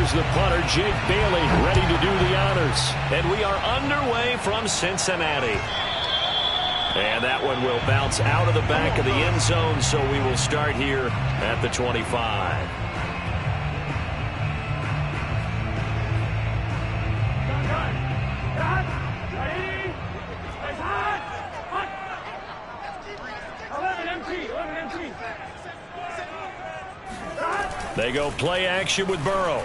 Here's the punter, Jake Bailey, ready to do the honors. And we are underway from Cincinnati. And that one will bounce out of the back of the end zone, so we will start here at the 25. They go play action with Burrow.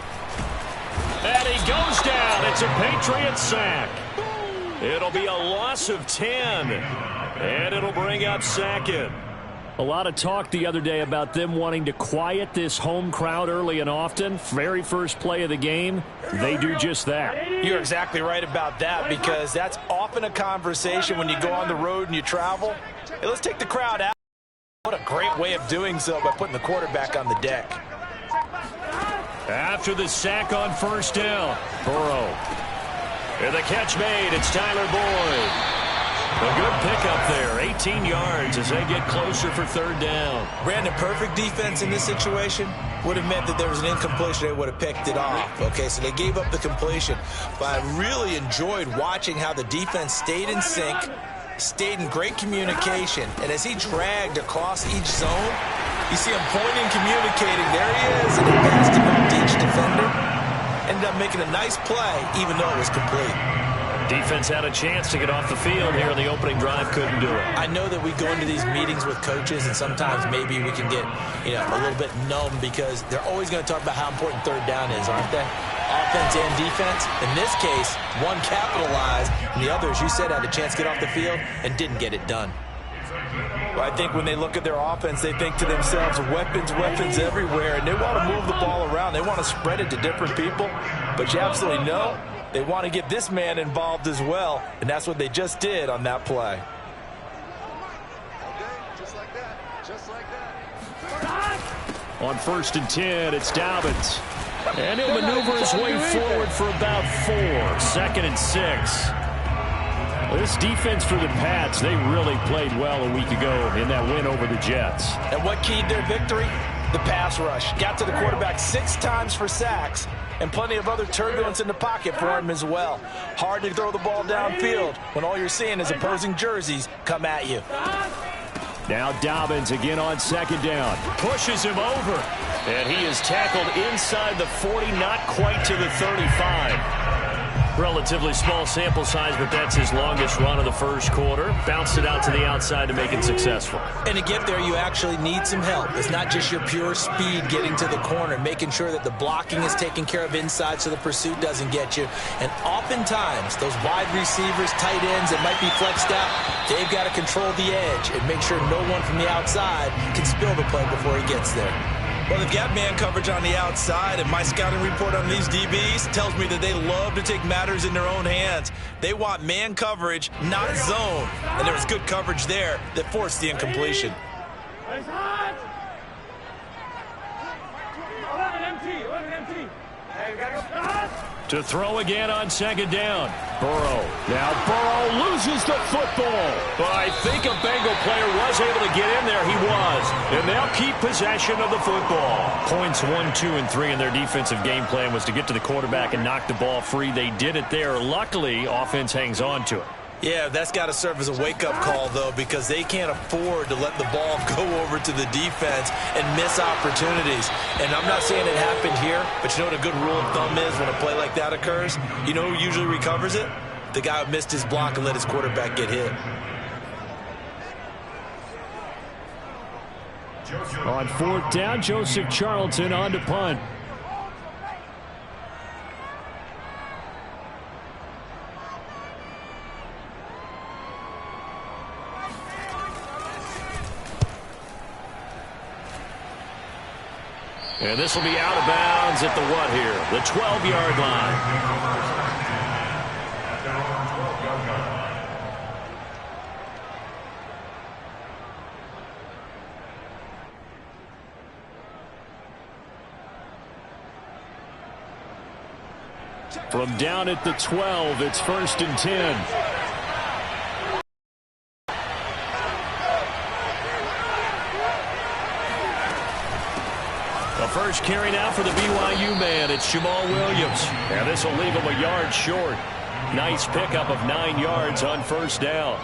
And he goes down. It's a Patriot sack. It'll be a loss of 10. And it'll bring up second. A lot of talk the other day about them wanting to quiet this home crowd early and often. Very first play of the game, they do just that. You're exactly right about that, because that's often a conversation when you go on the road and you travel. Hey, let's take the crowd out. What a great way of doing so by putting the quarterback on the deck. After the sack on first down, Burrow. And the catch made, it's Tyler Boyd. A good pickup there, 18 yards as they get closer for third down. Brandon, perfect defense in this situation would have meant that there was an incompletion. They would have picked it off. Okay, so they gave up the completion. But I really enjoyed watching how the defense stayed in sync, stayed in great communication, and as he dragged across each zone, you see him pointing, communicating. There he is, and he passed him up to each defender. Ended up making a nice play, even though it was complete. Defense had a chance to get off the field here in the opening drive, couldn't do it. I know that we go into these meetings with coaches, and sometimes maybe we can get, a little bit numb, because they're always going to talk about how important third down is, aren't they? Offense and defense. In this case, one capitalized, and the other, as you said, had a chance to get off the field and didn't get it done. Well, I think when they look at their offense, they think to themselves, weapons everywhere, and they want to move the ball around. They want to spread it to different people, but you absolutely know they want to get this man involved as well, and that's what they just did on that play. On 1st and 10, it's Dobbins. And he'll maneuver his way forward for about 4. 2nd and 6. This defense for the Pats, they really played well a week ago in that win over the Jets. And what keyed their victory? The pass rush. Got to the quarterback 6 times for sacks, and plenty of other turbulence in the pocket for him as well. Hard to throw the ball downfield when all you're seeing is opposing jerseys come at you. Now Dobbins again on 2nd down. Pushes him over. And he is tackled inside the 40, not quite to the 35. Relatively small sample size, but that's his longest run of the first quarter. Bounced it out to the outside to make it successful. And to get there, you actually need some help. It's not just your pure speed getting to the corner, making sure that the blocking is taken care of inside so the pursuit doesn't get you. And oftentimes, those wide receivers, tight ends that might be flexed out, they've got to control the edge and make sure no one from the outside can spill the play before he gets there. Well, they've got man coverage on the outside, and my scouting report on these DBs tells me that they love to take matters in their own hands. They want man coverage, not zone. And there was good coverage there that forced the incompletion. To throw again on 2nd down. Burrow. Now Burrow loses the football. But I think a Bengal player was able to get in there. He was. And they'll keep possession of the football. Points 1, 2, and 3 in their defensive game plan was to get to the quarterback and knock the ball free. They did it there. Luckily, offense hangs on to it. Yeah, that's got to serve as a wake-up call, though, because they can't afford to let the ball go over to the defense and miss opportunities. And I'm not saying it happened here, but you know what a good rule of thumb is when a play like that occurs? You know who usually recovers it? The guy who missed his block and let his quarterback get hit. On 4th down, Joseph Charlton on to punt. And this will be out of bounds at the what here? The 12-yard line. From down at the 12, it's 1st and 10. A first carry now for the BYU man. It's Jamal Williams. And this will leave him a yard short. Nice pickup of 9 yards on first down.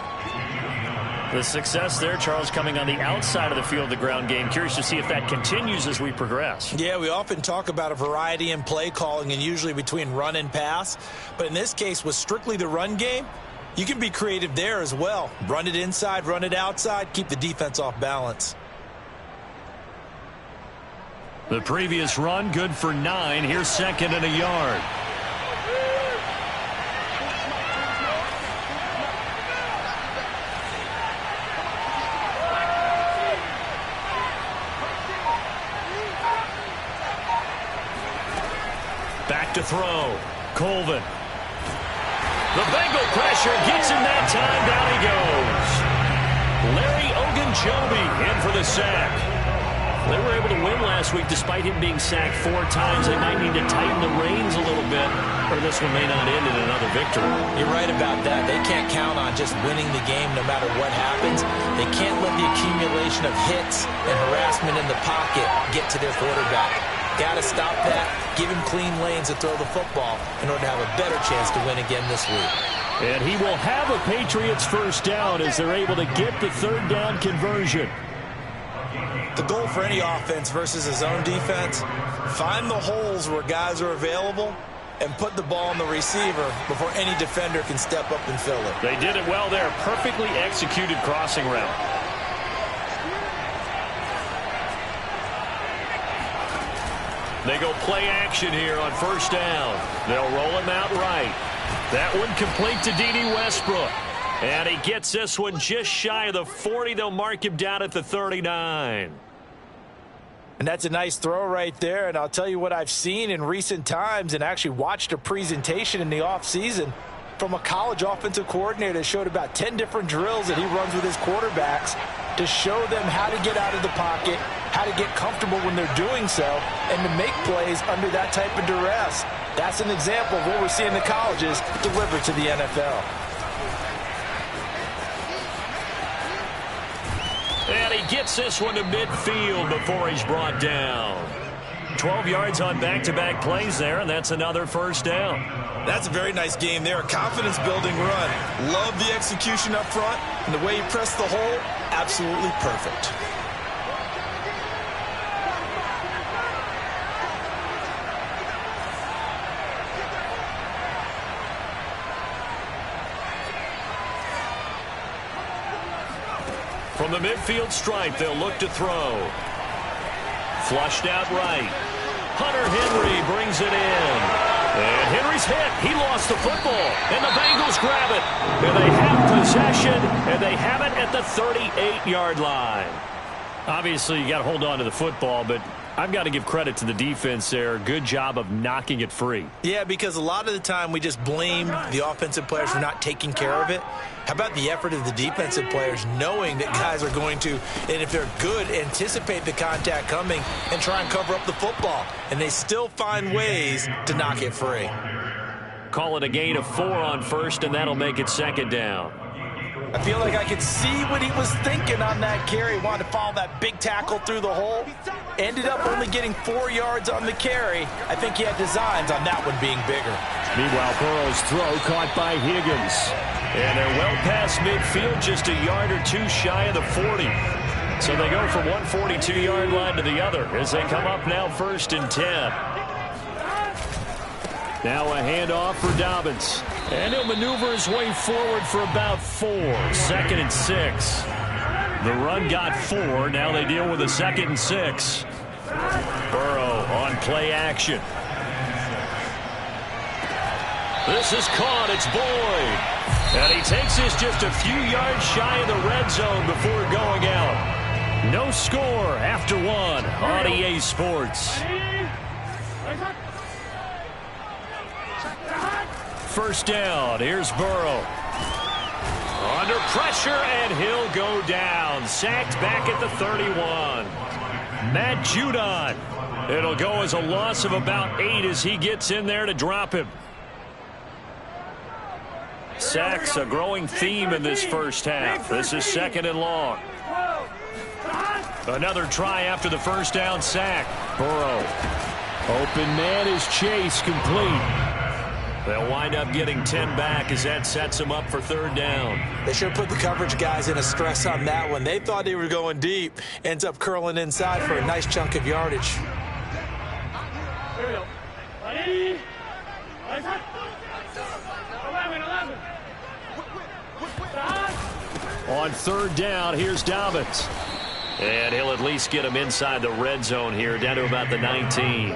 The success there, Charles, coming on the outside of the field, the ground game. Curious to see if that continues as we progress. Yeah, we often talk about a variety in play calling and usually between run and pass. But in this case, with strictly the run game, you can be creative there as well. Run it inside, run it outside, keep the defense off balance. The previous run, good for 9. Here's second and a yard. Back to throw. Colvin. The Bengal pressure gets him that time. Down he goes. Larry Ogunjobi in for the sack. They were able to win last week despite him being sacked 4 times. They might need to tighten the reins a little bit, or this one may not end in another victory. You're right about that. They can't count on just winning the game no matter what happens. They can't let the accumulation of hits and harassment in the pocket get to their quarterback. Got to stop that. Give him clean lanes to throw the football in order to have a better chance to win again this week. And he will have a Patriots first down as they're able to get the third down conversion. The goal for any offense versus his own defense, find the holes where guys are available and put the ball on the receiver before any defender can step up and fill it. They did it well there. Perfectly executed crossing route. They go play action here on first down. They'll roll him out right. That one complete to D.D. Westbrook. And he gets this one just shy of the 40. They'll mark him down at the 39. And that's a nice throw right there. And I'll tell you what I've seen in recent times and actually watched a presentation in the offseason from a college offensive coordinator that showed about 10 different drills that he runs with his quarterbacks to show them how to get out of the pocket, how to get comfortable when they're doing so, and to make plays under that type of duress. That's an example of what we're seeing the colleges deliver to the NFL. And he gets this one to midfield before he's brought down. 12 yards on back-to-back plays there, and that's another first down. That's a very nice game there. A confidence-building run. Love the execution up front, and the way he pressed the hole, absolutely perfect. From the midfield stripe, they'll look to throw. Flushed out right. Hunter Henry brings it in. And Henry's hit. He lost the football. And the Bengals grab it. And they have possession. And they have it at the 38-yard line. Obviously, you got to hold on to the football, but I've got to give credit to the defense there. Good job of knocking it free. Yeah, because a lot of the time we just blame the offensive players for not taking care of it. How about the effort of the defensive players knowing that guys are going to, and if they're good, anticipate the contact coming and try and cover up the football. And they still find ways to knock it free. Call it a gain of 4 on first, and that'll make it second down. I feel like I could see what he was thinking on that carry. Wanted to follow that big tackle through the hole. Ended up only getting 4 yards on the carry. I think he had designs on that one being bigger. Meanwhile, Burrow's throw caught by Higgins. And they're well past midfield, just a yard or two shy of the 40. So they go from one 42-yard line to the other as they come up now first and 10. Now a handoff for Dobbins. And he'll maneuver his way forward for about 4. Second and 6. The run got 4. Now they deal with a second and 6. Burrow on play action. This is caught. It's Boyd. And he takes this just a few yards shy of the red zone before going out. No score after 1 on EA Sports. First down. Here's Burrow. Under pressure, and he'll go down. Sacked back at the 31. Matt Judon. It'll go as a loss of about 8 as he gets in there to drop him. Sacks, a growing theme in this first half. This is second and long. Another try after the first down sack. Burrow. Open man is Chase, complete. They'll wind up getting 10 back as that sets them up for third down. They should put the coverage guys in a stress on that one. They thought they were going deep. Ends up curling inside for a nice chunk of yardage. On third down, here's Dobbins. And he'll at least get him inside the red zone here, down to about the 19.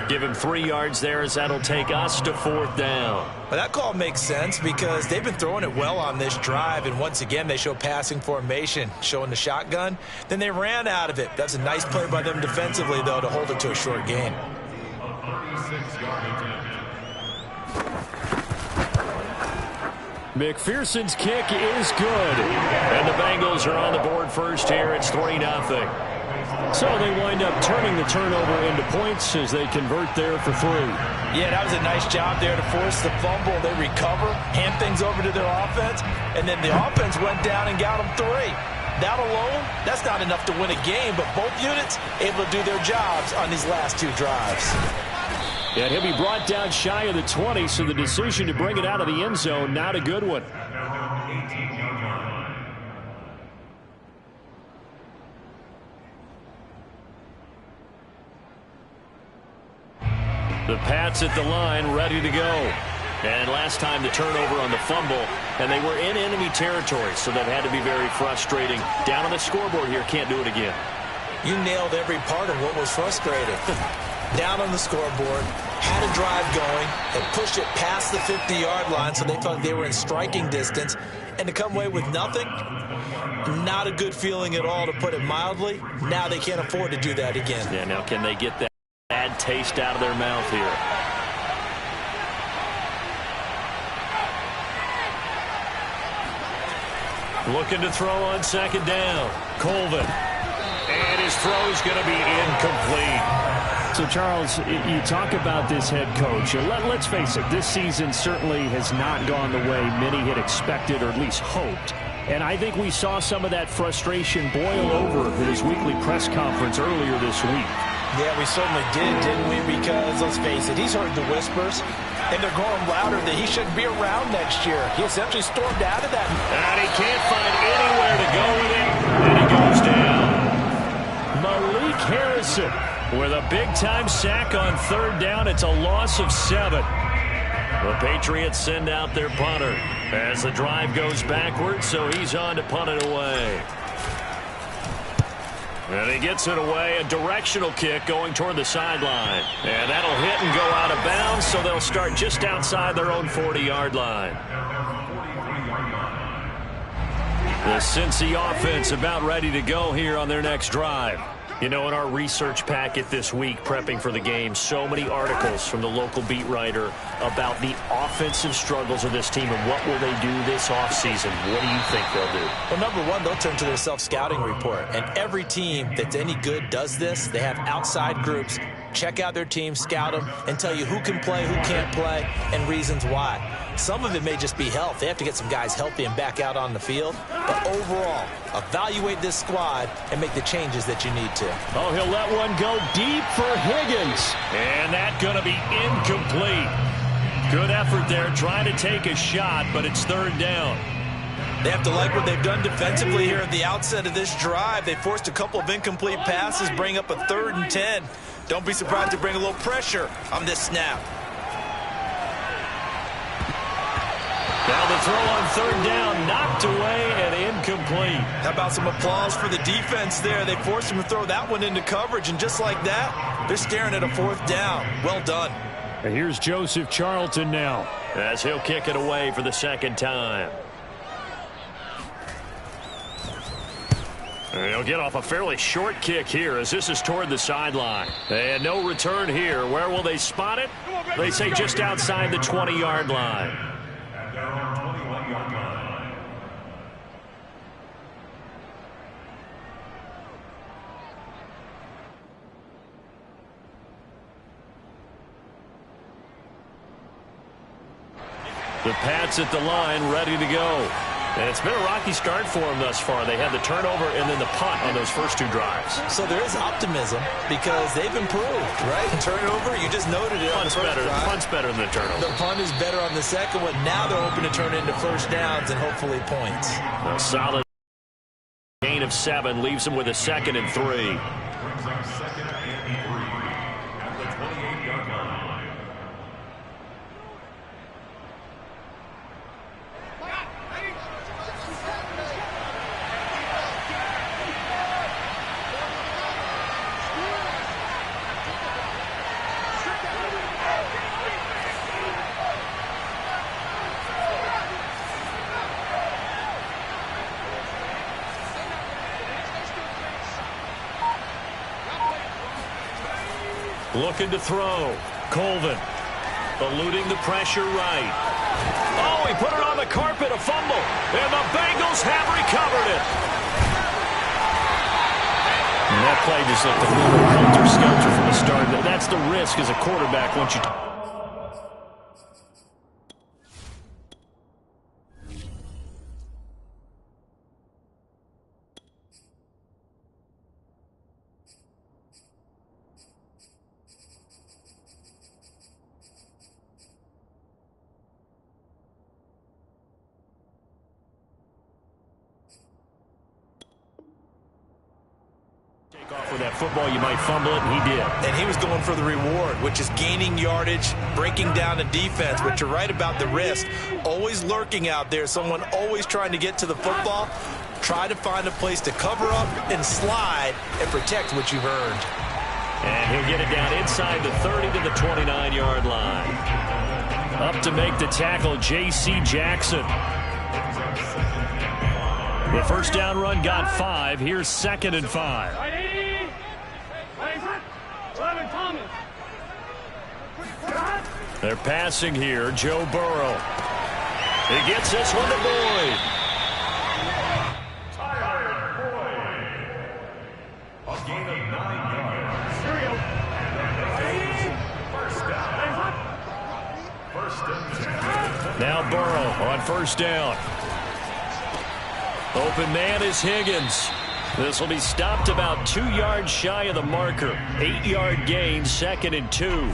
Give him 3 yards there as that'll take us to fourth down. Well, that call makes sense because they've been throwing it well on this drive, and once again they show passing formation, showing the shotgun. Then they ran out of it. That's a nice play by them defensively, though, to hold it to a short gain. McPherson's kick is good. And the Bengals are on the board first here. It's 3-0. So they wind up turning the turnover into points as they convert there for 3. Yeah, that was a nice job there to force the fumble. They recover, hand things over to their offense, and then the offense went down and got them 3. That alone, that's not enough to win a game, but both units able to do their jobs on these last 2 drives. And he'll be brought down shy of the 20, so the decision to bring it out of the end zone, not a good one. The Pats at the line, ready to go. And last time the turnover on the fumble, and they were in enemy territory, so that had to be very frustrating. Down on the scoreboard here, can't do it again. You nailed every part of what was frustrating. Down on the scoreboard, had a drive going, and pushed it past the 50-yard line so they thought they were in striking distance, and to come away with nothing, not a good feeling at all, to put it mildly. Now they can't afford to do that again. Yeah, now can they get that bad taste out of their mouth here? Looking to throw on second down. Colvin. And his throw's going to be incomplete. So, Charles, you talk about this head coach. Let's face it, this season certainly has not gone the way many had expected or at least hoped. And I think we saw some of that frustration boil over in his weekly press conference earlier this week. Yeah, we certainly did, didn't we? Because, let's face it, he's heard the whispers, and they're going louder that he shouldn't be around next year. He essentially stormed out of that. And he can't find anywhere to go with it, and he goes down. Malik Harrison with a big-time sack on third down. It's a loss of 7. The Patriots send out their punter as the drive goes backwards, so he's on to punt it away. And he gets it away, a directional kick going toward the sideline. And that'll hit and go out of bounds, so they'll start just outside their own 40-yard line. The Cincy offense about ready to go here on their next drive. You know, in our research packet this week, prepping for the game, so many articles from the local beat writer about the offensive struggles of this team and what will they do this offseason. What do you think they'll do? Well, number one, they'll turn to their self-scouting report. And every team that's any good does this. They have outside groups. Check out their team, scout them, and tell you who can play, who can't play, and reasons why. Some of it may just be health. They have to get some guys healthy and back out on the field. But overall, evaluate this squad and make the changes that you need to. Oh, he'll let one go deep for Higgins. And that's going to be incomplete. Good effort there, trying to take a shot, but it's third down. They have to like what they've done defensively here at the outset of this drive. They forced a couple of incomplete passes, bring up a 3rd and 10. Don't be surprised to bring a little pressure on this snap. Now the throw on third down, knocked away and incomplete. How about some applause for the defense there? They forced him to throw that one into coverage, and just like that, they're staring at a 4th down. Well done. And here's Joseph Charlton now, as he'll kick it away for the 2nd time. And he'll get off a fairly short kick here as this is toward the sideline. And no return here. Where will they spot it? They say just outside the 20-yard line. The Pats at the line, ready to go. And it's been a rocky start for them thus far. They had the turnover and then the punt on those first 2 drives. So there is optimism because they've improved, right? Turnover, you just noted it. Punt's better than the turnover. The punt is better on the second one. Now they're hoping to turn into first downs and hopefully points. A solid gain of 7 leaves them with a 2nd and 3. Looking to throw. Colvin eluding the pressure right. Oh, he put it on the carpet, a fumble. And the Bengals have recovered it. And that play just looked a little helter-skelter from the start. That's the risk as a quarterback once you... off with that football, you might fumble it, and he did. And he was going for the reward, which is gaining yardage, breaking down the defense. But you're right about the risk. Always lurking out there, someone always trying to get to the football. Try to find a place to cover up and slide and protect what you've earned. And he'll get it down inside the 30 to the 29-yard line. Up to make the tackle, J.C. Jackson. The first down run got 5. Here's 2nd and 5. They're passing here. Joe Burrow. He gets this one to Boyd. A gain of 9 yards. First down. Now Burrow on first down. Open man is Higgins. This will be stopped about 2 yards shy of the marker. 8-yard gain, 2nd and 2.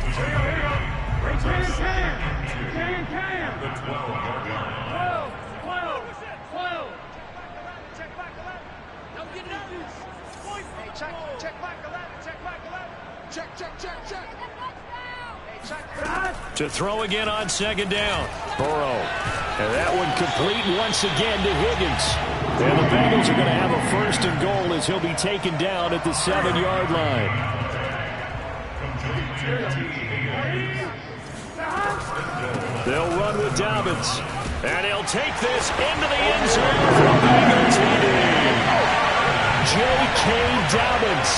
To throw again on 2nd down. Burrow. And that one complete once again to Higgins. And the Bengals are going to have a 1st and goal as he'll be taken down at the 7-yard line. They'll run with Dobbins. And he'll take this into the end zone for the Bengals. J.K. Dobbins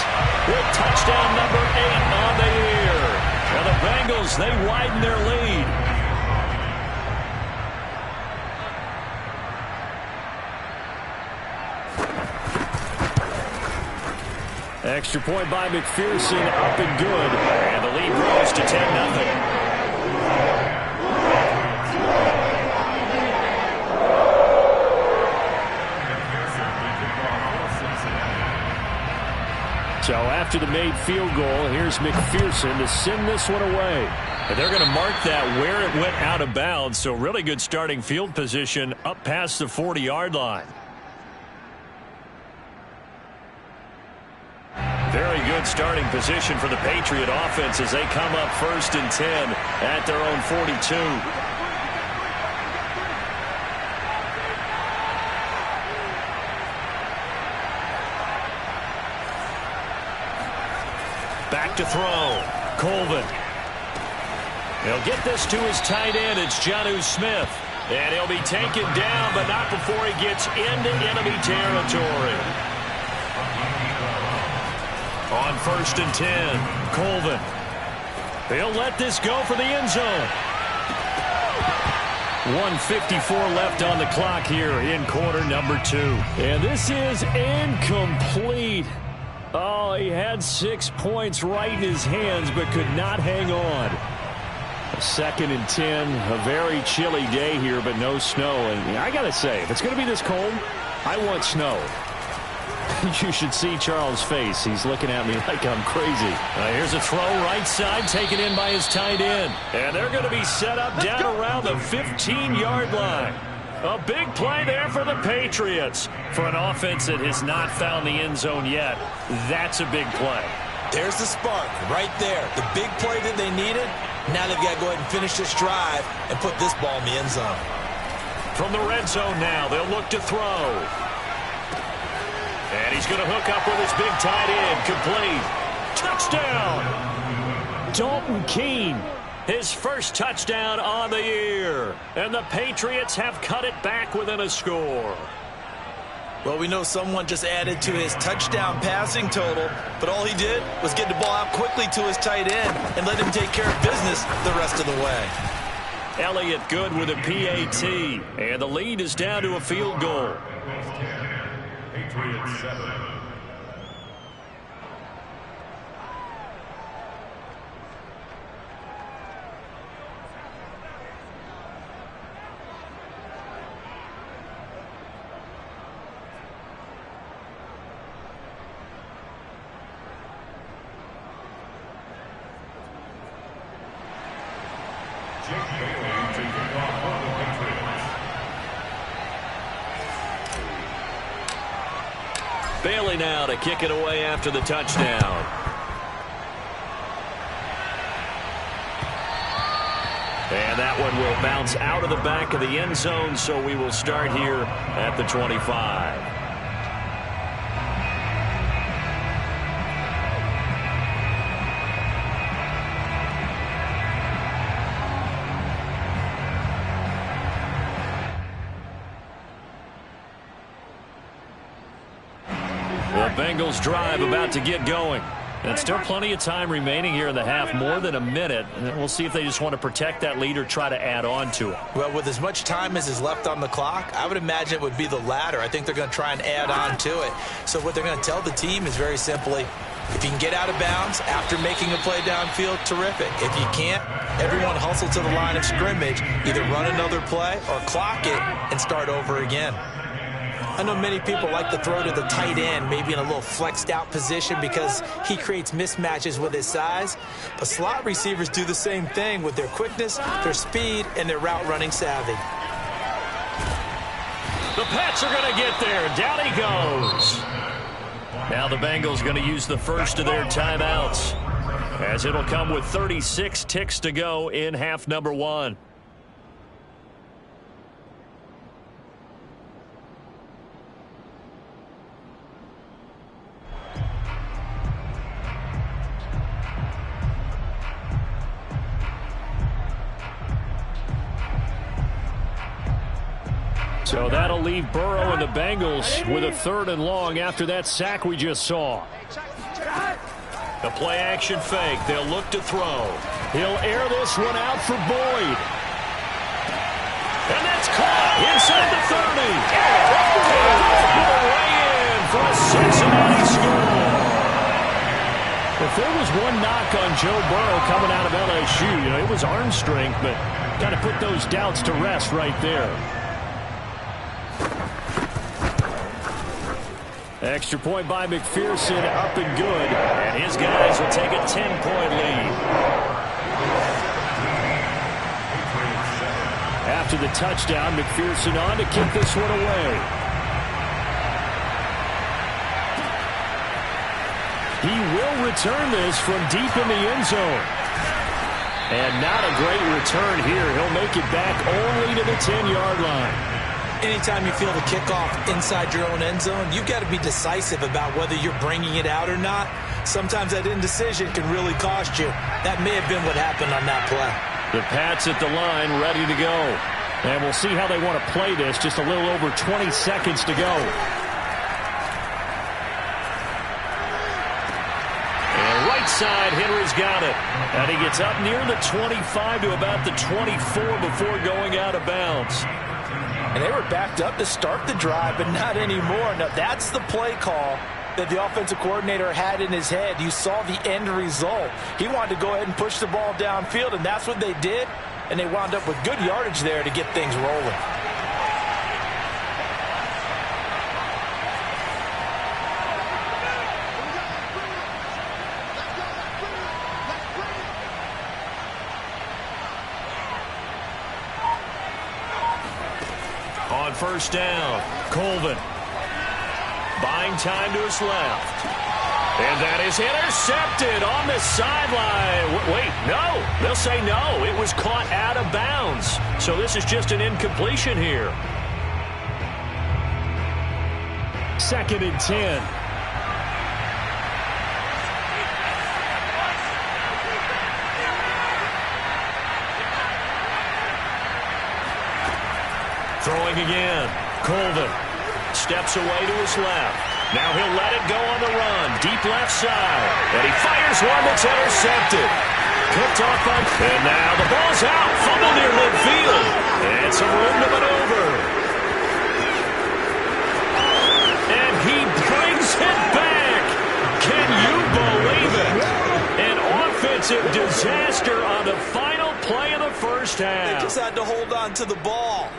with touchdown number 8 on the year. And the Bengals, they widen their lead. Extra point by McPherson, up and good. And the lead grows to 10-0. So after the made field goal, here's McPherson to send this one away. And they're going to mark that where it went out of bounds. So really good starting field position up past the 40-yard line. Very good starting position for the Patriot offense as they come up 1st and 10 at their own 42. Back to throw. Colvin. He'll get this to his tight end. It's Jonnu Smith. And he'll be taken down, but not before he gets into enemy territory. On 1st and 10, Colvin. He'll let this go for the end zone. 1:54 left on the clock here in quarter number 2. And this is incomplete. Oh, he had 6 points right in his hands, but could not hang on. 2nd and 10, a very chilly day here, but no snow. And I got to say, if it's going to be this cold, I want snow. You should see Charles' face. He's looking at me like I'm crazy. Here's a throw right side, taken in by his tight end. And they're going to be set up down around the 15-yard line. A big play there for the Patriots. For an offense that has not found the end zone yet, that's a big play. There's the spark right there. The big play that they needed. Now they've got to go ahead and finish this drive and put this ball in the end zone. From the red zone now, they'll look to throw. And he's going to hook up with his big tight end. Complete. Touchdown. Dalton Keene. His first touchdown on the year. And the Patriots have cut it back within a score. Well, we know someone just added to his touchdown passing total, but all he did was get the ball out quickly to his tight end and let him take care of business the rest of the way. Elliott good with a PAT, and the lead is down to a field goal. Patriots 7. Bailey now to kick it away after the touchdown. And that one will bounce out of the back of the end zone, so we will start here at the 25. The Bengals drive about to get going. And still plenty of time remaining here in the half, more than a minute. And we'll see if they just want to protect that lead or try to add on to it. Well, with as much time as is left on the clock, I would imagine it would be the latter. I think they're going to try and add on to it. So what they're going to tell the team is very simply, if you can get out of bounds after making a play downfield, terrific. If you can't, everyone hustle to the line of scrimmage, either run another play or clock it and start over again. I know many people like to throw to the tight end, maybe in a little flexed out position because he creates mismatches with his size. But slot receivers do the same thing with their quickness, their speed, and their route running savvy. The Pats are going to get there. Down he goes. Now the Bengals going to use the first of their timeouts, as it'll come with 36 ticks to go in half number one. So that'll leave Burrow and the Bengals with a 3rd and long after that sack we just saw. The play action fake. They'll look to throw. He'll air this one out for Boyd. And that's caught inside the 30. And way in for a Cincinnati score. If there was one knock on Joe Burrow coming out of LSU, it was arm strength, but got to put those doubts to rest right there. Extra point by McPherson, up and good. And his guys will take a 10-point lead. After the touchdown, McPherson on to kick this one away. He will return this from deep in the end zone. And not a great return here. He'll make it back only to the 10-yard line. Anytime you feel the kickoff inside your own end zone, you've got to be decisive about whether you're bringing it out or not. Sometimes that indecision can really cost you. That may have been what happened on that play. The Pats at the line, ready to go. And we'll see how they want to play this. Just a little over 20 seconds to go. And right side, Henry's got it. And he gets up near the 25 to about the 24 before going out of bounds. And they were backed up to start the drive, but not anymore. Now, that's the play call that the offensive coordinator had in his head. You saw the end result. He wanted to go ahead and push the ball downfield, and that's what they did, and they wound up with good yardage there to get things rolling. On first down, Colvin buying time to his left. And that is intercepted on the sideline. Wait, no. They'll say no. It was caught out of bounds. So this is just an incompletion here. 2nd and 10. Throwing again. Colvin steps away to his left. Now he'll let it go on the run. Deep left side. And he fires one that's intercepted. Picked off by... And now the ball's out. Fumble near midfield. And some room to maneuver. And he brings it back. Can you believe it? An offensive disaster on the final play of the first half. They just had to hold on to the ball.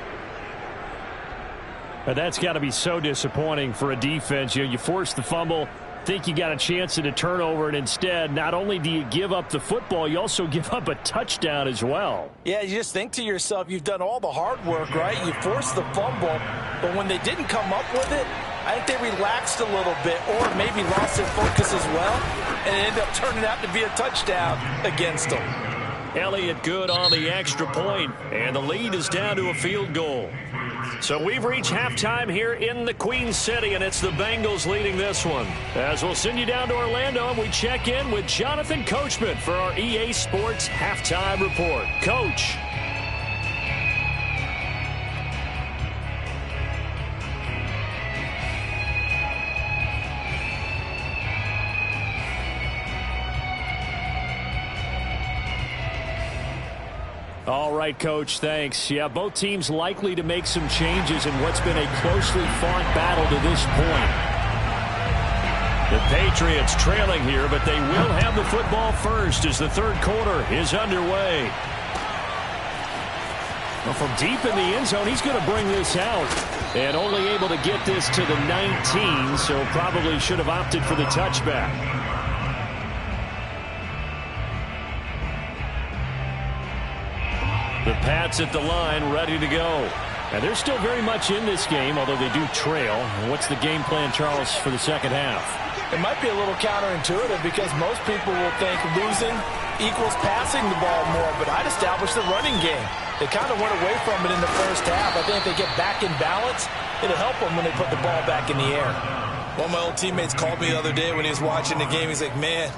But that's got to be so disappointing for a defense. You force the fumble, think you got a chance at a turnover, and instead, not only do you give up the football, you also give up a touchdown as well. Yeah, you just think to yourself, you've done all the hard work, right? You forced the fumble, but when they didn't come up with it, I think they relaxed a little bit or maybe lost their focus as well, and it ended up turning out to be a touchdown against them. Elliott good on the extra point, and the lead is down to a field goal. So we've reached halftime here in the Queen City, and it's the Bengals leading this one. As we'll send you down to Orlando, and we check in with Jonathan Coachman for our EA Sports Halftime Report. Coach. All right, Coach, thanks. Yeah, both teams likely to make some changes in what's been a closely fought battle to this point. The Patriots trailing here, but they will have the football first as the third quarter is underway. Well, from deep in the end zone, he's going to bring this out. And only able to get this to the 19, so probably should have opted for the touchback. The Pats at the line, ready to go. And they're still very much in this game, although they do trail. What's the game plan, Charles, for the second half? It might be a little counterintuitive because most people will think losing equals passing the ball more, but I'd establish the running game. They kind of went away from it in the first half. I think if they get back in balance, it'll help them when they put the ball back in the air. One of my old teammates called me the other day when he was watching the game. He's like, man,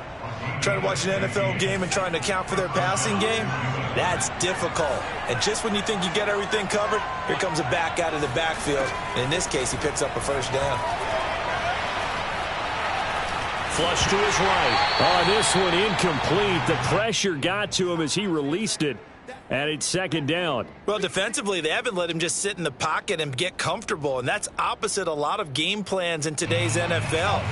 trying to watch an NFL game and trying to account for their passing game, that's difficult. And just when you think you get everything covered, here comes a back out of the backfield. And in this case, he picks up a first down. Flush to his right. Oh, this one incomplete. The pressure got to him as he released it. And it's second down. Well, defensively, they haven't let him just sit in the pocket and get comfortable, and that's opposite a lot of game plans in today's NFL.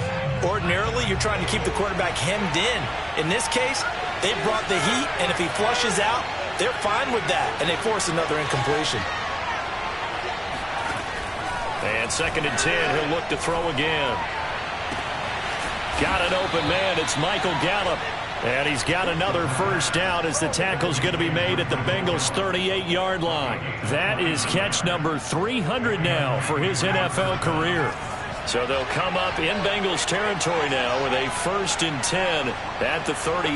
Ordinarily, you're trying to keep the quarterback hemmed in. In this case, they brought the heat, and if he flushes out, they're fine with that, and they force another incompletion. And 2nd and 10, he'll look to throw again. Got an open man, it's Michael Gallup. And he's got another first down as the tackle's going to be made at the Bengals' 38-yard line. That is catch number 300 now for his NFL career. So they'll come up in Bengals territory now with a 1st and 10 at the 38.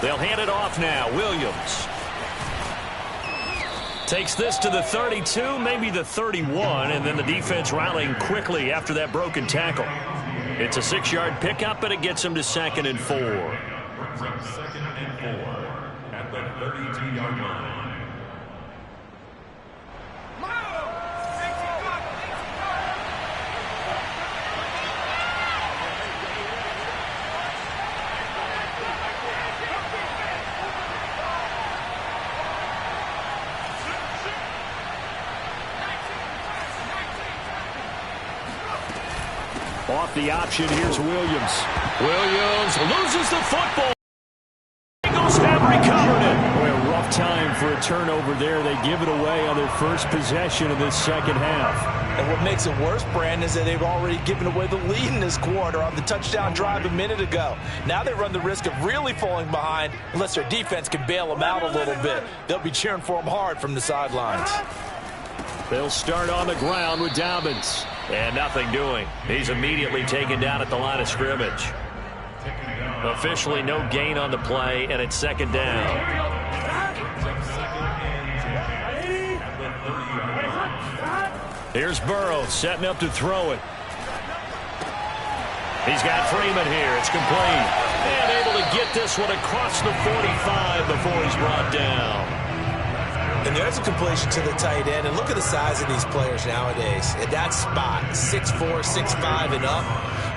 They'll hand it off now. Williams takes this to the 32, maybe the 31, and then the defense rallying quickly after that broken tackle. It's a 6-yard pickup, and it gets him to 2nd and 4. 2nd and 4 at the 32-yard line. Off the option, here's Williams. Williams loses the football. Eagles have recovered it. Boy, a rough time for a turnover there. They give it away on their first possession of this second half. And what makes it worse, Brandon, is that they've already given away the lead in this quarter on the touchdown drive a minute ago. Now they run the risk of really falling behind unless their defense can bail them out a little bit. They'll be cheering for them hard from the sidelines. They'll start on the ground with Dobbins. And nothing doing. He's immediately taken down at the line of scrimmage. Officially no gain on the play, and it's second down. Here's Burrow setting up to throw it. He's got Freeman here. It's complete. And able to get this one across the 45 before he's brought down. And there's a completion to the tight end. And look at the size of these players nowadays. At that spot, 6'4", 6'5", and up.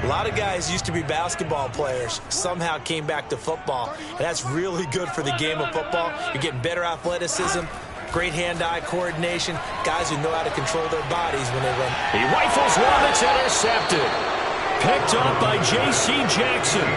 A lot of guys used to be basketball players, somehow came back to football. And that's really good for the game of football. You're getting better athleticism, great hand-eye coordination, guys who know how to control their bodies when they run. He rifles one that's intercepted. Picked up by J.C. Jackson.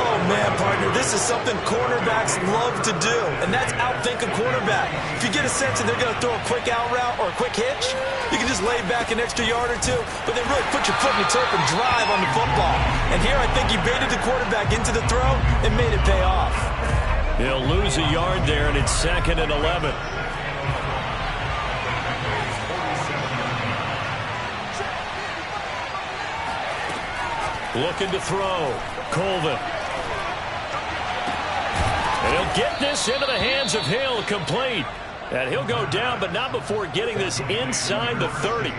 Oh, man, partner, this is something cornerbacks love to do, and that's outthink a quarterback. If you get a sense that they're going to throw a quick out route or a quick hitch, you can just lay back an extra yard or two, but then really put your foot in the turf and drive on the football. And here I think he baited the quarterback into the throw and made it pay off. He'll lose a yard there, and it's 2nd and 11. Looking to throw. Colvin. And he'll get this into the hands of Hill, complete. And he'll go down, but not before getting this inside the 30.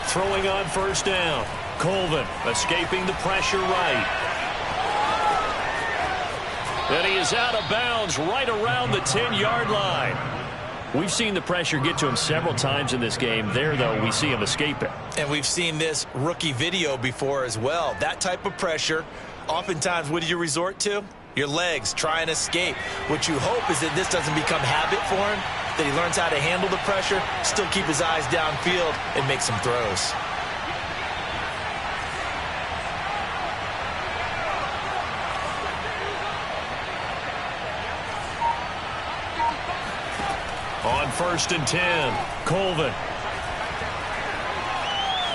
Throwing on first down. Colvin escaping the pressure right. And he is out of bounds right around the 10-yard line. We've seen the pressure get to him several times in this game. There, though, we see him escape it. And we've seen this rookie video before as well. That type of pressure, oftentimes, what do you resort to? Your legs, try and escape. What you hope is that this doesn't become habit for him, that he learns how to handle the pressure, still keep his eyes downfield, and make some throws. On 1st and 10, Colvin.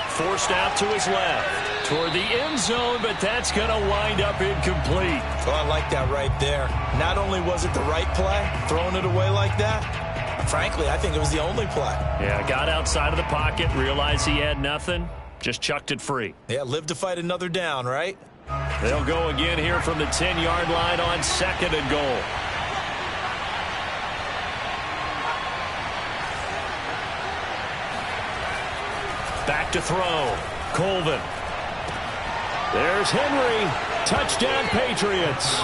Forced out to his left. Toward the end zone, but that's going to wind up incomplete. Oh, I like that right there. Not only was it the right play, throwing it away like that, frankly, I think it was the only play. Yeah, got outside of the pocket, realized he had nothing, just chucked it free. Yeah, live to fight another down, right? They'll go again here from the 10-yard line on 2nd and goal. Back to throw. Colvin. There's Henry. Touchdown, Patriots.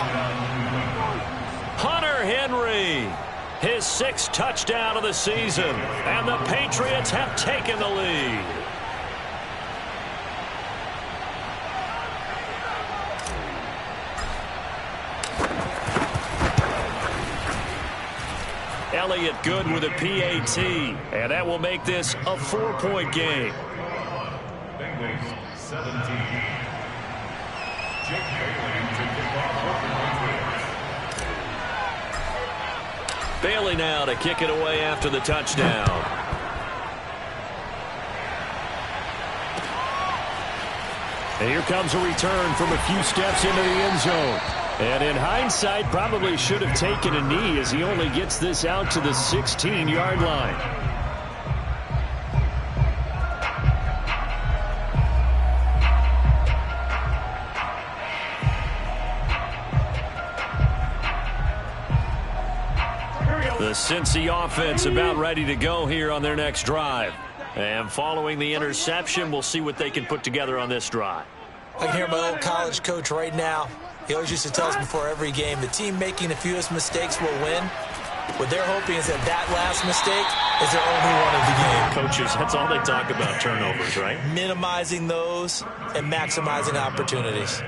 Hunter Henry. His 6th touchdown of the season. And the Patriots have taken the lead. Elliott good with a PAT. And that will make this a 4-point game. Bengals 17. Jake Bailey to kick off for the Patriots. Bailey now to kick it away after the touchdown. And here comes a return from a few steps into the end zone. And in hindsight, probably should have taken a knee as he only gets this out to the 16-yard line. The Cincy offense about ready to go here on their next drive. And following the interception, we'll see what they can put together on this drive. I can hear my old college coach right now. He always used to tell us before every game, the team making the fewest mistakes will win. What they're hoping is that that last mistake is their only one of the game. Coaches, that's all they talk about, turnovers, right? Minimizing those and maximizing opportunities.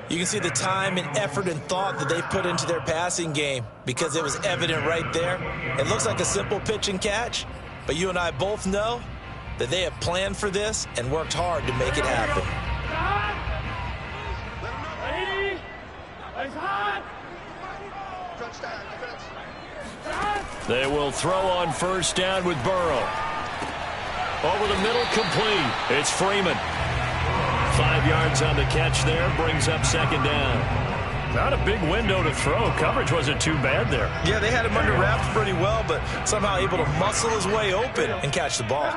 You can see the time and effort and thought that they've put into their passing game because it was evident right there. It looks like a simple pitch and catch, but you and I both know that they have planned for this and worked hard to make it happen. They will throw on first down with Burrow. Over the middle, complete. It's Freeman. 5 yards on the catch there, brings up second down. Not a big window to throw. Coverage wasn't too bad there. Yeah, they had him under wraps pretty well, but somehow able to muscle his way open and catch the ball.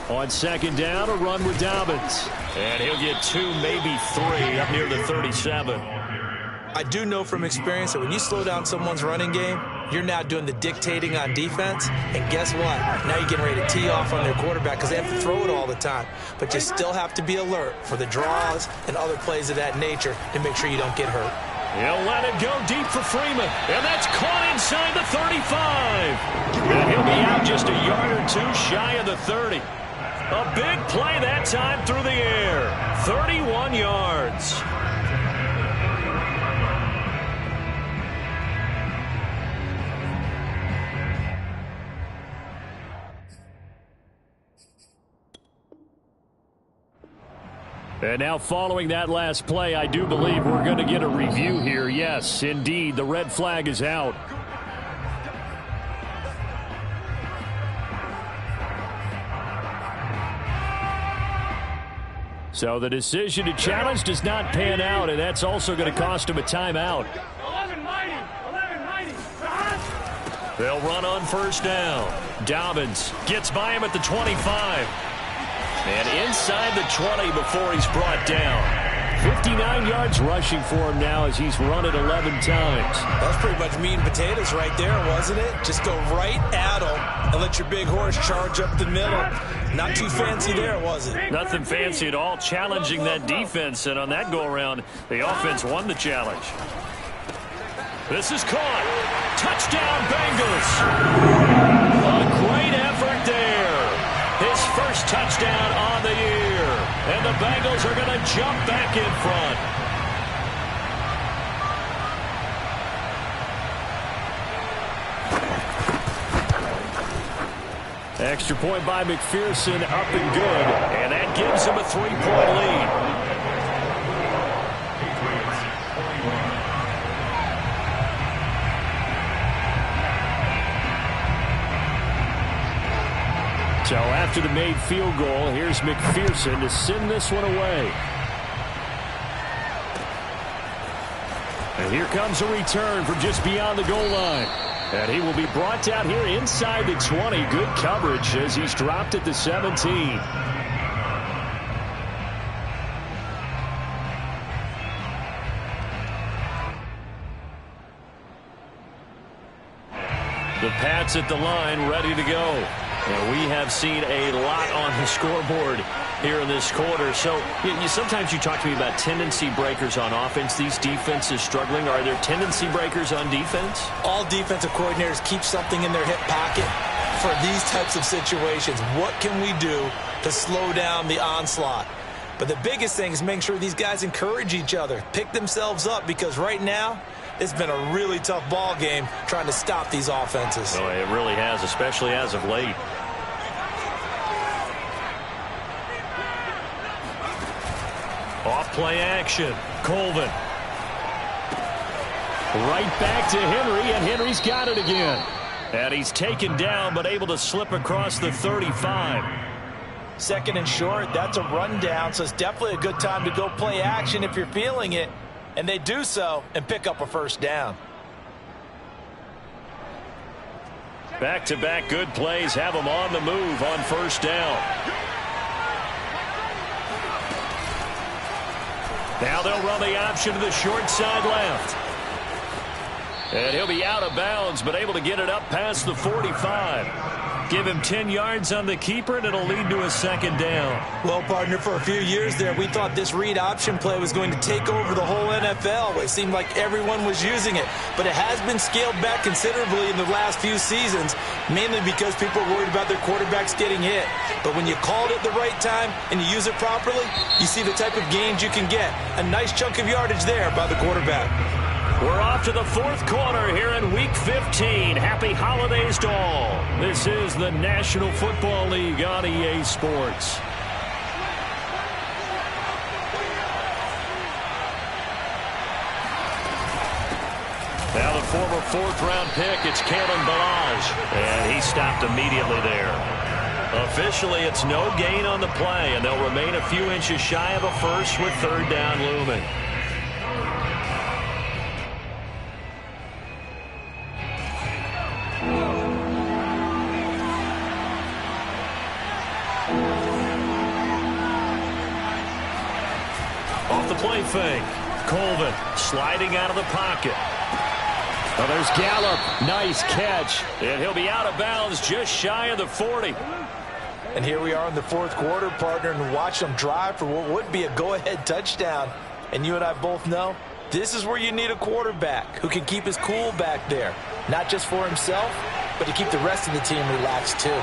On second down, a run with Dobbins. And he'll get 2, maybe 3, up near the 37. I do know from experience that when you slow down someone's running game, you're now doing the dictating on defense. And guess what? Now you're getting ready to tee off on their quarterback because they have to throw it all the time. But you still have to be alert for the draws and other plays of that nature to make sure you don't get hurt. He'll let it go deep for Freeman. And that's caught inside the 35. And he'll be out just a yard or 2 shy of the 30. A big play that time through the air. 31 yards. And now following that last play, I do believe we're going to get a review here. Yes, indeed, the red flag is out. So the decision to challenge does not pan out, and that's also going to cost him a timeout. They'll run on first down. Dobbins gets by him at the 25. And inside the 20 before he's brought down. 59 yards rushing for him now as he's run it 11 times. That's pretty much meat and potatoes right there, wasn't it? Just go right at him and let your big horse charge up the middle. Not too fancy there, was it? Nothing fancy at all, challenging that defense. And on that go-around, the offense won the challenge. This is caught. Touchdown, Bengals. A great effort there. His first touchdown on the year. And the Bengals are going to jump back in front. Extra point by McPherson, up and good. And that gives him a 3-point lead. So after the made field goal, here's McPherson to send this one away. And here comes a return from just beyond the goal line. And he will be brought down here inside the 20. Good coverage as he's dropped at the 17. The Pats at the line, ready to go. And we have seen a lot on the scoreboard here in this quarter. So sometimes you talk to me about tendency breakers on offense. These defenses struggling. Are there tendency breakers on defense? All defensive coordinators keep something in their hip pocket for these types of situations. What can we do to slow down the onslaught? But the biggest thing is making sure these guys encourage each other, pick themselves up, because right now it's been a really tough ball game trying to stop these offenses. Oh, it really has, especially as of late. Off play action. Colvin. Right back to Henry, and Henry's got it again. And he's taken down, but able to slip across the 35. Second and short, that's a rundown, so it's definitely a good time to go play action if you're feeling it. And they do so and pick up a first down. Back-to-back good plays have them on the move on first down. Now they'll run the option to the short side left. And he'll be out of bounds, but able to get it up past the 45. Give him 10 yards on the keeper, and it'll lead to a second down. Well, partner, for a few years there, we thought this read option play was going to take over the whole NFL. It seemed like everyone was using it, but it has been scaled back considerably in the last few seasons, mainly because people are worried about their quarterbacks getting hit. But when you call it at the right time and you use it properly, you see the type of gains you can get. A nice chunk of yardage there by the quarterback. We're off to the fourth quarter here in Week 15. Happy holidays to all. This is the National Football League on EA Sports. Now the former fourth-round pick, it's Kalen Ballage, and he stopped immediately there. Officially, it's no gain on the play, and they'll remain a few inches shy of a first with third down looming. Off the play fake. Colvin sliding out of the pocket. Oh, there's Gallup. Nice catch. And he'll be out of bounds just shy of the 40. And here we are in the fourth quarter, partner, and watch them drive for what would be a go-ahead touchdown. And you and I both know this is where you need a quarterback who can keep his cool back there. Not just for himself, but to keep the rest of the team relaxed too.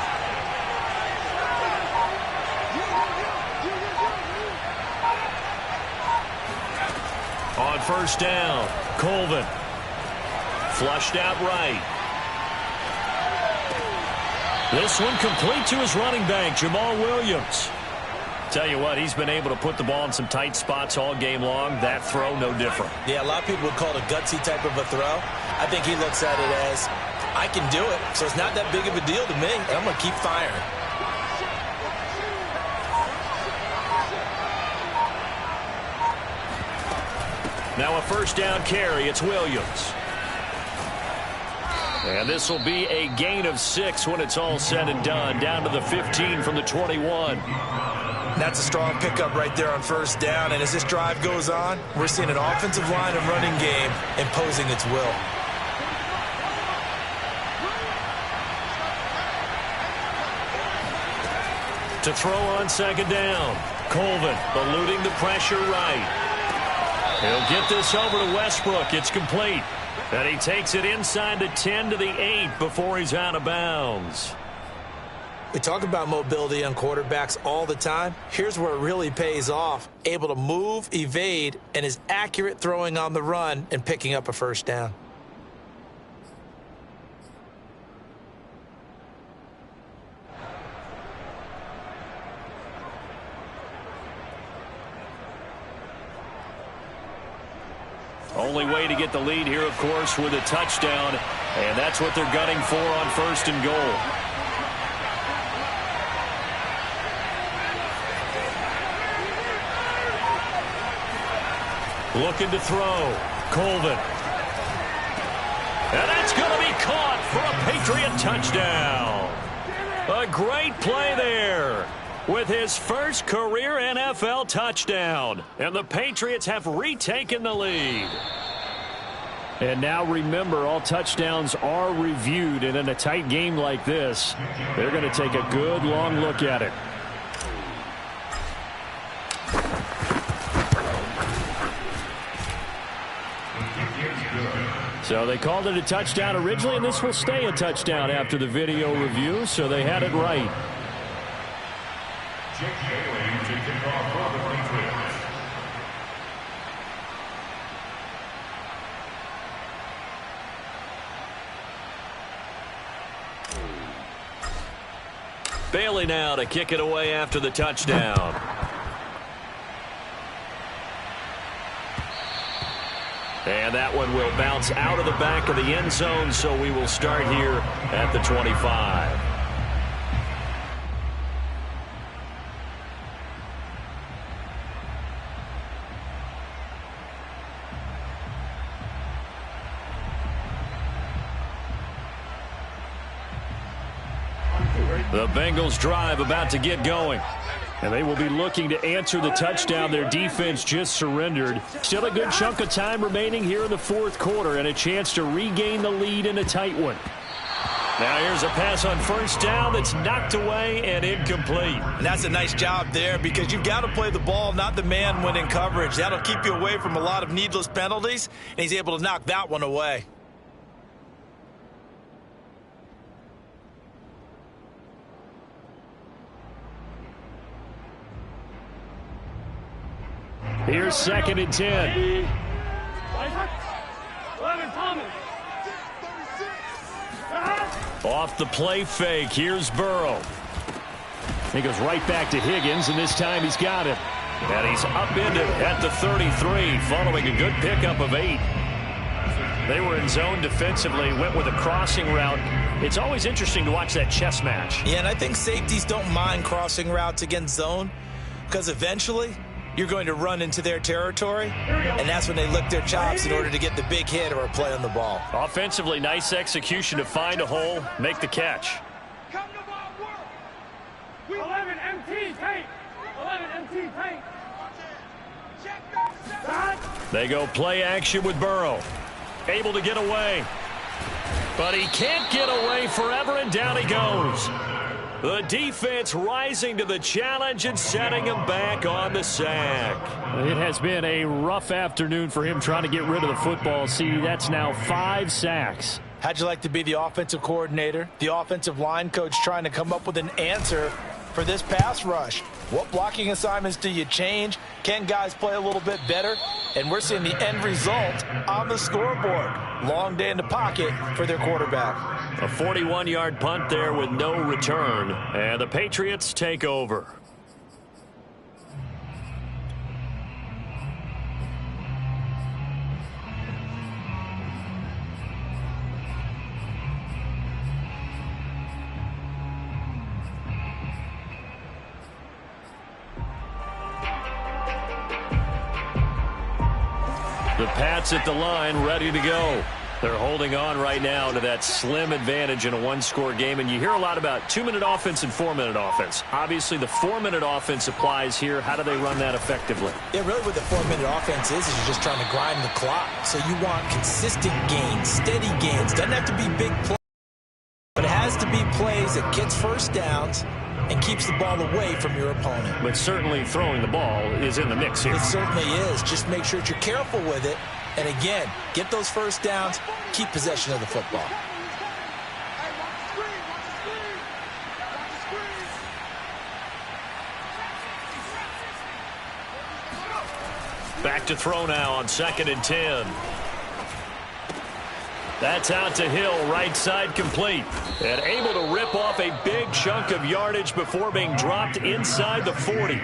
On first down, Colvin. Flushed out right. This one complete to his running back, Jamal Williams. Tell you what, he's been able to put the ball in some tight spots all game long. That throw, no different. Yeah, a lot of people would call it a gutsy type of a throw. I think he looks at it as, I can do it, so it's not that big of a deal to me, and I'm going to keep firing. Now a first down carry. It's Williams. And this will be a gain of 6 when it's all said and done. Down to the 15 from the 21. That's a strong pickup right there on first down. And as this drive goes on, we're seeing an offensive line and running game imposing its will. To throw on second down. Colvin eluding the pressure right. He'll get this over to Westbrook. It's complete. And he takes it inside the 10 to the 8 before he's out of bounds. We talk about mobility on quarterbacks all the time. Here's where it really pays off. Able to move, evade, and is accurate throwing on the run and picking up a first down. Only way to get the lead here, of course, with a touchdown. And that's what they're gunning for on first and goal. Looking to throw. Colvin. And that's going to be caught for a Patriot touchdown. A great play there with his first career NFL touchdown. And the Patriots have retaken the lead. And now remember, all touchdowns are reviewed. And in a tight game like this, they're going to take a good long look at it. So they called it a touchdown originally, and this will stay a touchdown after the video review, so they had it right. Bailey now to kick it away after the touchdown. And that one will bounce out of the back of the end zone, so we will start here at the 25. The Bengals drive about to get going. And they will be looking to answer the touchdown their defense just surrendered. Still a good chunk of time remaining here in the fourth quarter and a chance to regain the lead in a tight one. Now here's a pass on first down that's knocked away and incomplete. And that's a nice job there because you've got to play the ball, not the man when in coverage. That'll keep you away from a lot of needless penalties, and he's able to knock that one away. Here's 2nd and 10. Off the play fake, here's Burrow. He goes right back to Higgins, and this time he's got it. And he's upended at the 33, following a good pickup of 8. They were in zone defensively, went with a crossing route. It's always interesting to watch that chess match. Yeah, and I think safeties don't mind crossing routes against zone because eventually you're going to run into their territory, and that's when they lick their chops in order to get the big hit or a play on the ball. Offensively, nice execution to find a hole, make the catch. Come to ball work. 11 MT paint. 11 MT paint. They go play action with Burrow. Able to get away. But he can't get away forever, and down he goes. The defense rising to the challenge and setting him back on the sack. It has been a rough afternoon for him trying to get rid of the football. See, that's now 5 sacks. How'd you like to be the offensive coordinator, the offensive line coach trying to come up with an answer for this pass rush? What blocking assignments do you change? Can guys play a little bit better? And we're seeing the end result on the scoreboard. Long day in the pocket for their quarterback. A 41-yard punt there with no return. And the Patriots take over. The Pats at the line, ready to go. They're holding on right now to that slim advantage in a one-score game. And you hear a lot about 2-minute offense and 4-minute offense. Obviously, the 4-minute offense applies here. How do they run that effectively? Yeah, really what the 4-minute offense is you're just trying to grind the clock. So you want consistent gains, steady gains. Doesn't have to be big plays, but it has to be plays that gets first downs and keeps the ball away from your opponent. But certainly throwing the ball is in the mix here. It certainly is. Just make sure that you're careful with it. And again, get those first downs, keep possession of the football. Back to throw now on 2nd and 10. That's out to Hill, right side complete. And able to rip off a big chunk of yardage before being dropped inside the 40.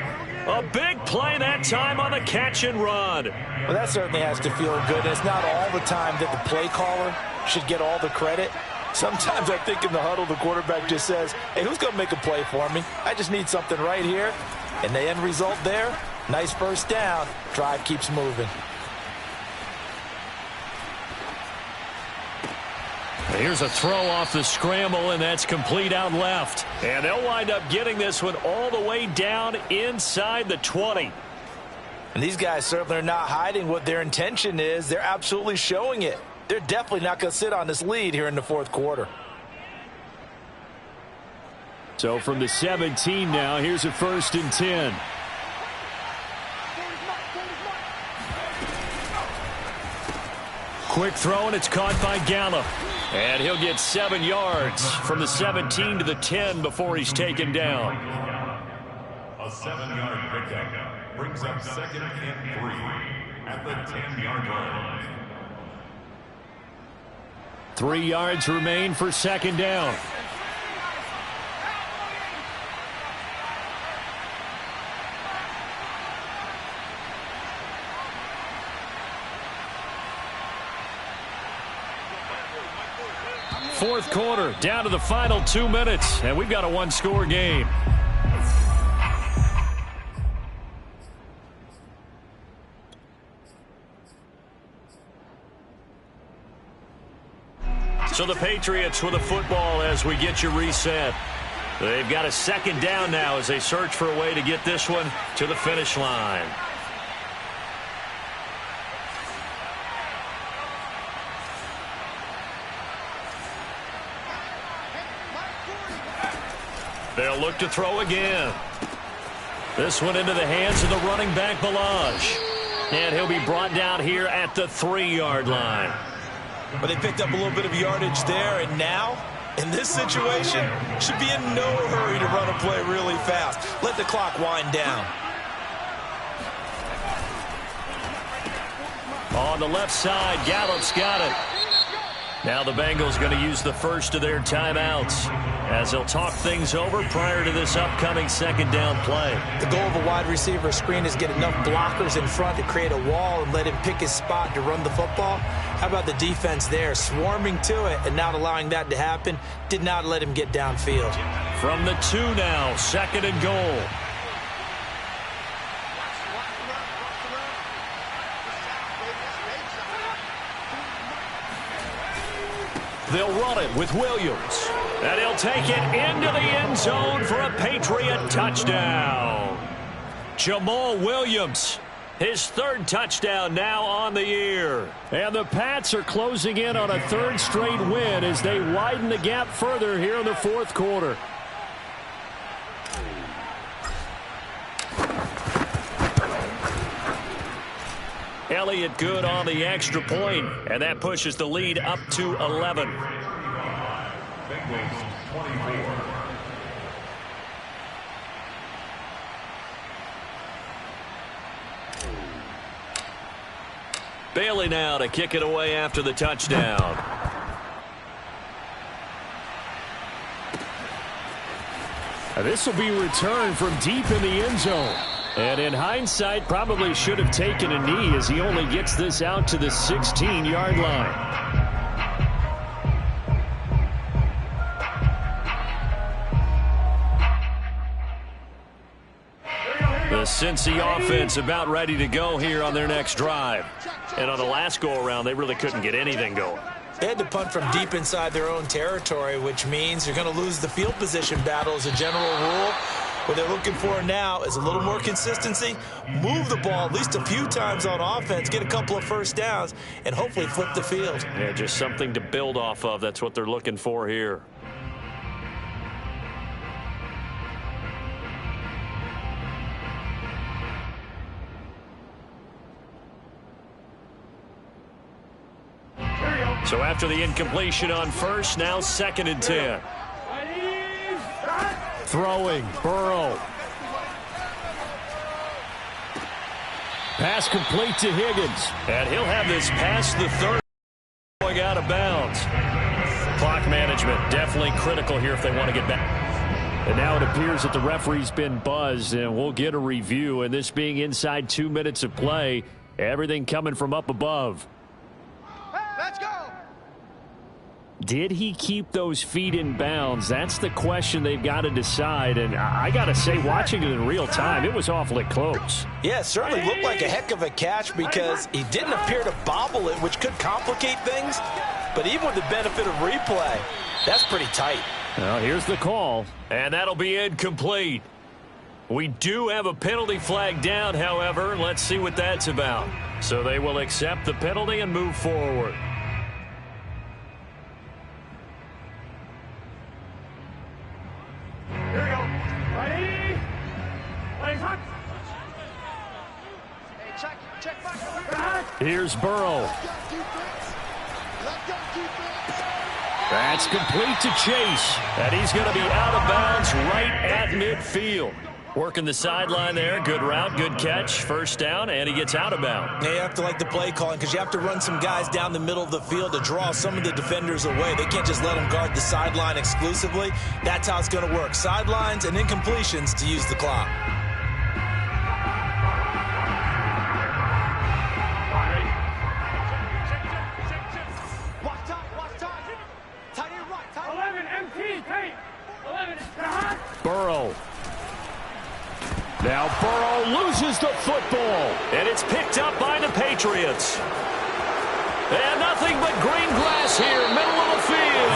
A big play that time on the catch and run. Well, that certainly has to feel good. It's not all the time that the play caller should get all the credit. Sometimes I think in the huddle, the quarterback just says, hey, who's going to make a play for me? I just need something right here. And the end result there, nice first down. Drive keeps moving. Here's a throw off the scramble, and that's complete out left. And they'll wind up getting this one all the way down inside the 20. And these guys certainly are not hiding what their intention is. They're absolutely showing it. They're definitely not going to sit on this lead here in the fourth quarter. So from the 17 now, here's a 1st and 10. Quick throw, and it's caught by Gallup. And he'll get 7 yards from the 17 to the 10 before he's taken down. A 7-yard pickup brings up 2nd and 3 at the 10-yard line. 3 yards remain for 2nd down. Fourth quarter, down to the final 2 minutes, and we've got a one-score game. So the Patriots with the football as we get you reset. They've got a 2nd down now as they search for a way to get this one to the finish line. They'll look to throw again. This one into the hands of the running back, Balaj. And he'll be brought down here at the 3-yard line. But they picked up a little bit of yardage there, and now, in this situation, should be in no hurry to run a play really fast. Let the clock wind down. On the left side, Gallup's got it. Now the Bengals going to use the first of their timeouts as they'll talk things over prior to this upcoming second down play. The goal of a wide receiver screen is get enough blockers in front to create a wall and let him pick his spot to run the football. How about the defense there, swarming to it and not allowing that to happen? Did not let him get downfield. From the 2 now, 2nd and goal. They'll run it with Williams. And he'll take it into the end zone for a Patriot touchdown. Jamal Williams, his 3rd touchdown now on the year. And the Pats are closing in on a 3rd straight win as they widen the gap further here in the 4th quarter. Elliott good on the extra point, and that pushes the lead up to 11. Bengals 24. Bailey now to kick it away after the touchdown. This will be returned from deep in the end zone. And in hindsight, probably should have taken a knee as he only gets this out to the 16-yard line. The Cincy offense about ready to go here on their next drive. And on the last go-around, they really couldn't get anything going. They had to punt from deep inside their own territory, which means you're going to lose the field position battle as a general rule. What they're looking for now is a little more consistency, move the ball at least a few times on offense, get a couple of first downs, and hopefully flip the field. Yeah, just something to build off of. That's what they're looking for here. So after the incompletion on first, now 2nd and 10. Throwing, Burrow. Pass complete to Higgins. And he'll have this past the 30, going out of bounds. Clock management definitely critical here if they want to get back. And now it appears that the referee's been buzzed, and we'll get a review. And this being inside 2 minutes of play, everything coming from up above. Let's go. Did he keep those feet in bounds? That's the question they've got to decide. And I got to say, watching it in real time, it was awfully close. Yeah, it certainly looked like a heck of a catch because he didn't appear to bobble it, which could complicate things. But even with the benefit of replay, that's pretty tight. Well, here's the call. And that'll be incomplete. We do have a penalty flag down, however. Let's see what that's about. So they will accept the penalty and move forward. Here we go. Ready? Legs hot. Hey, check back. Here's Burrow. That's complete to Chase. And he's going to be out of bounds right at midfield. Working the sideline there. Good route, good catch. First down, and he gets out of bounds. Yeah, you have to like the play calling because you have to run some guys down the middle of the field to draw some of the defenders away. They can't just let them guard the sideline exclusively. That's how it's going to work. Sidelines and incompletions to use the clock. Watch time. Tight end right. 11 MT tape. 11 hot. Burrow. Now Burrow loses the football. And it's picked up by the Patriots. And nothing but green grass here, middle of the field.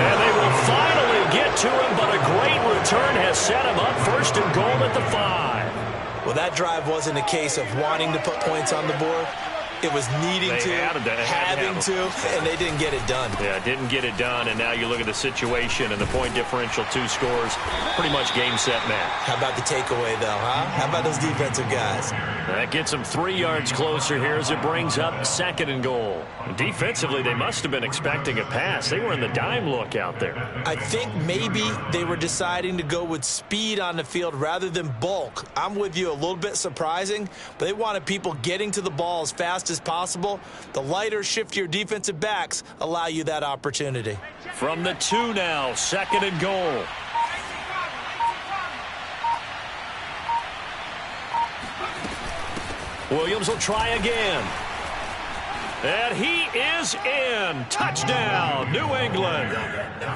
And they will finally get to him, but a great return has set him up 1st and goal at the 5. Well, that drive wasn't a case of wanting to put points on the board. It was needing They to, having to, and they didn't get it done. Yeah, didn't get it done, and now you look at the situation and the point differential, 2 scores, pretty much game, set, match. How about the takeaway, though, huh? How about those defensive guys? That gets them 3 yards closer here as it brings up 2nd and goal. Defensively, they must have been expecting a pass. They were in the dime look out there. I think maybe they were deciding to go with speed on the field rather than bulk. I'm with you, a little bit surprising, but they wanted people getting to the ball as fast as possible. The lighter, shiftier defensive backs allow you that opportunity. From the 2 now, 2nd and goal. Williams will try again. And he is in. Touchdown, New England.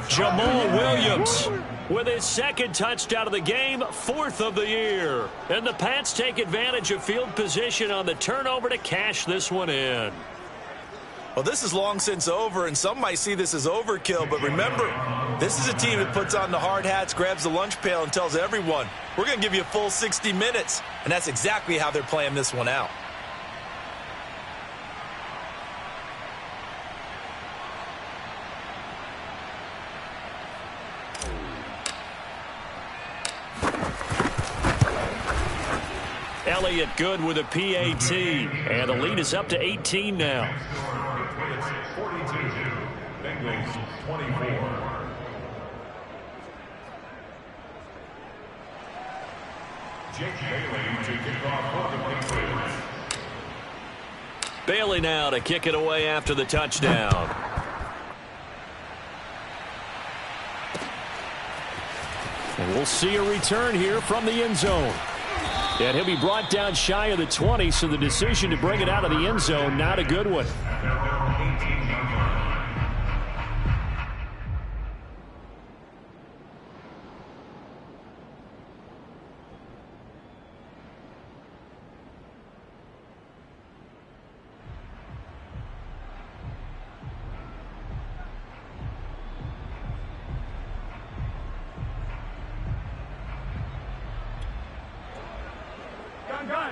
Jamal Williams with his 2nd touchdown of the game, 4th of the year. And the Pats take advantage of field position on the turnover to cash this one in. Well, this is long since over, and some might see this as overkill, but remember, this is a team that puts on the hard hats, grabs the lunch pail, and tells everyone, we're going to give you a full 60 minutes. And that's exactly how they're playing this one out. Elliott good with a PAT, and the lead is up to 18 now. It's 42, Bengals 24. Jake Bailey to kick off for the Patriots. Bailey now to kick it away after the touchdown. And we'll see a return here from the end zone. And he'll be brought down shy of the 20, so the decision to bring it out of the end zone, not a good one.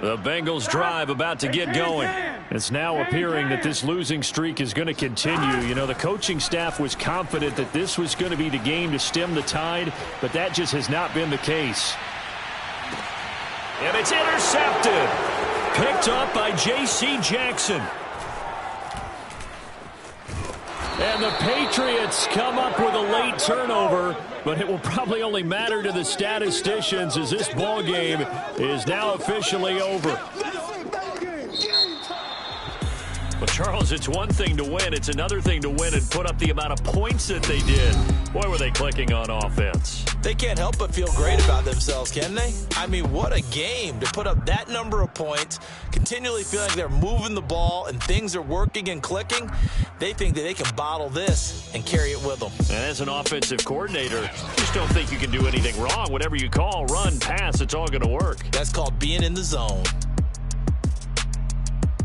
The Bengals drive about to get going. It's now appearing that this losing streak is going to continue. You know, the coaching staff was confident that this was going to be the game to stem the tide, but that just has not been the case. And it's intercepted. Picked up by J.C. Jackson. And the Patriots come up with a late turnover, but it will probably only matter to the statisticians as this ball game is now officially over. Well, Charles, it's one thing to win. It's another thing to win and put up the amount of points that they did. Boy, were they clicking on offense. They can't help but feel great about themselves, can they? I mean, what a game to put up that number of points, continually feeling like they're moving the ball and things are working and clicking. They think that they can bottle this and carry it with them. And as an offensive coordinator, you just don't think you can do anything wrong. Whatever you call, run, pass, it's all going to work. That's called being in the zone.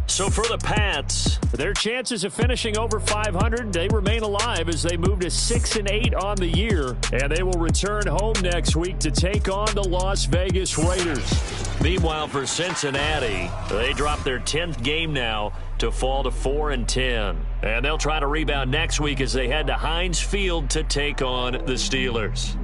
So for the Pats, their chances of finishing over 500, they remain alive as they move to 6-8 on the year. And they will return home next week to take on the Las Vegas Raiders. Meanwhile, for Cincinnati, they drop their 10th game now to fall to 4-10. And they'll try to rebound next week as they head to Heinz Field to take on the Steelers.